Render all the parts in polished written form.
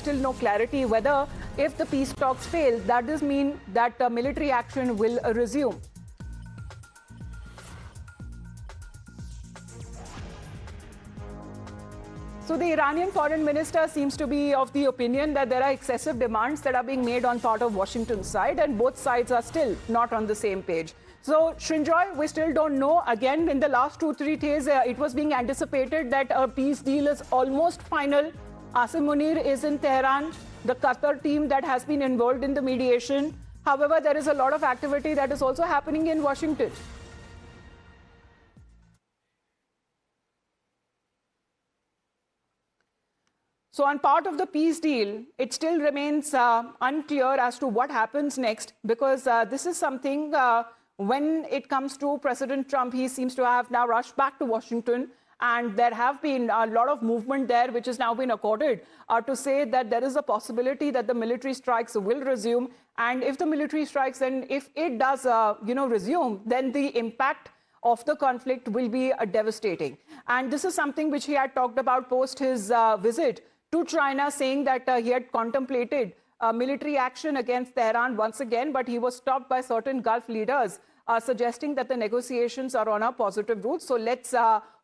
still no clarity whether if the peace talks fail, that does mean that military action will resume. So the Iranian foreign minister seems to be of the opinion that there are excessive demands that are being made on part of Washington's side, and both sides are still not on the same page. So, Srinjoy, we still don't know. Again, in the last 2-3 days, it was being anticipated that a peace deal is almost final. Asim Munir is in Tehran, the Qatar team that has been involved in the mediation. However, there is a lot of activity that is also happening in Washington. So on part of the peace deal, it still remains unclear as to what happens next, because this is something when it comes to President Trump, he seems to have now rushed back to Washington, and there have been a lot of movement there, which has now been accorded to say that there is a possibility that the military strikes will resume. And if the military strikes, then if it does, resume, then the impact of the conflict will be devastating. And this is something which he had talked about post his visit to China, saying that he had contemplated military action against Tehran once again, but he was stopped by certain Gulf leaders suggesting that the negotiations are on a positive route. So let's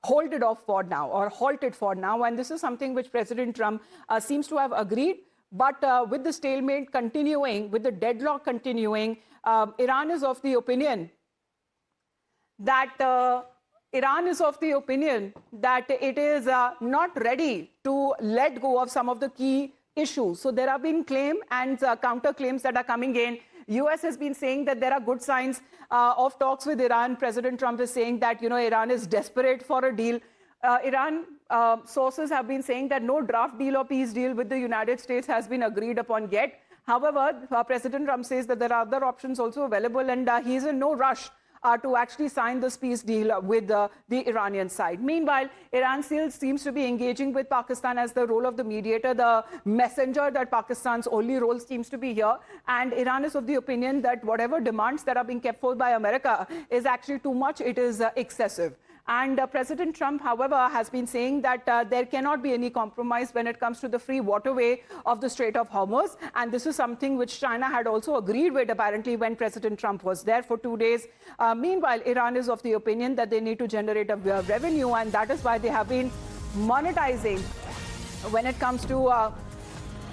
hold it off for now, or halt it for now. And this is something which President Trump seems to have agreed. But with the stalemate continuing, with the deadlock continuing, Iran is of the opinion that it is not ready to let go of some of the key issues. So there have been claims and counter-claims that are coming in. US has been saying that there are good signs of talks with Iran. President Trump is saying that, Iran is desperate for a deal. Iran sources have been saying that no draft deal or peace deal with the United States has been agreed upon yet. However, President Trump says that there are other options also available, and he is in no rush to actually sign this peace deal with the Iranian side. Meanwhile, Iran still seems to be engaging with Pakistan as the role of the mediator, the messenger, that Pakistan's only role seems to be here. And Iran is of the opinion that whatever demands that are being kept forth by America is actually too much, it is excessive. And President Trump, however, has been saying that there cannot be any compromise when it comes to the free waterway of the Strait of Hormuz. And this is something which China had also agreed with, apparently, when President Trump was there for 2 days. Meanwhile, Iran is of the opinion that they need to generate a revenue, and that is why they have been monetizing when it comes to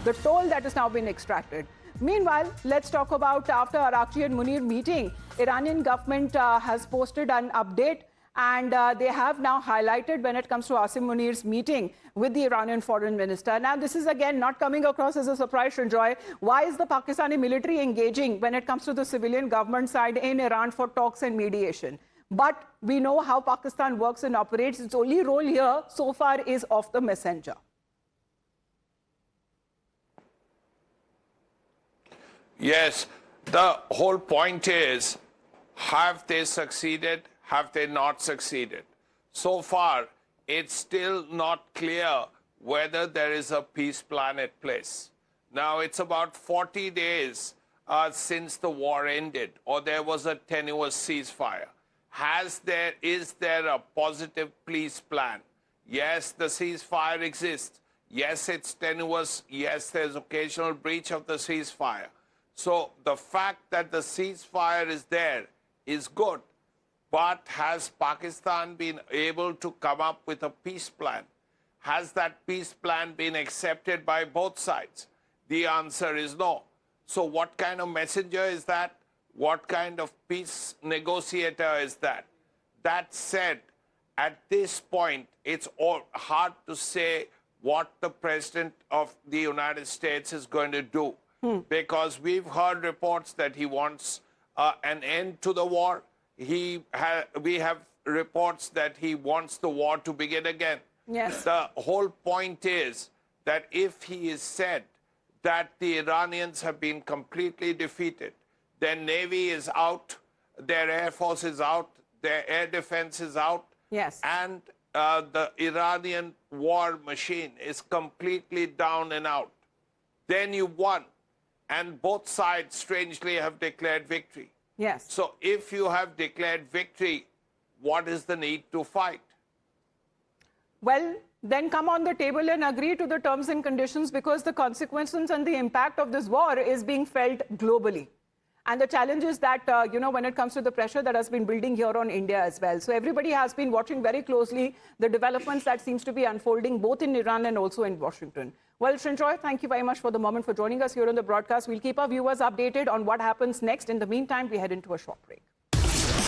the toll that has now been extracted. Meanwhile, let's talk about after Arakchi and Munir meeting, Iranian government has posted an update. And they have now highlighted when it comes to Asim Munir's meeting with the Iranian foreign minister. Now, this is again not coming across as a surprise, Srinjoy. Why is the Pakistani military engaging when it comes to the civilian government side in Iran for talks and mediation? But we know how Pakistan works and operates. Its only role here so far is of the messenger. Yes, the whole point is, have they succeeded? Have they not succeeded? So far, it's still not clear whether there is a peace plan in place. Now, it's about 40 days since the war ended, or there was a tenuous ceasefire. Is there a positive peace plan? Yes, the ceasefire exists. Yes, it's tenuous. Yes, there's occasional breach of the ceasefire. So the fact that the ceasefire is there is good. But has Pakistan been able to come up with a peace plan? Has that peace plan been accepted by both sides? The answer is no. So what kind of messenger is that? What kind of peace negotiator is that? That said, at this point, it's hard to say what the President of the United States is going to do. Because we've heard reports that he wants an end to the war. We have reports that he wants the war to begin again. Yes. The whole point is that if he is said that the Iranians have been completely defeated, their navy is out, their air force is out, their air defense is out, yes, and the Iranian war machine is completely down and out, then you won. And both sides, strangely, have declared victory. Yes. So if you have declared victory, what is the need to fight? Well, then come on the table and agree to the terms and conditions, because the consequences and the impact of this war is being felt globally. And the challenge is that, when it comes to the pressure that has been building here on India as well. So everybody has been watching very closely the developments that seems to be unfolding both in Iran and also in Washington. Well, Srinjoy, thank you very much for the moment for joining us here on the broadcast. We'll keep our viewers updated on what happens next. In the meantime, we head into a short break.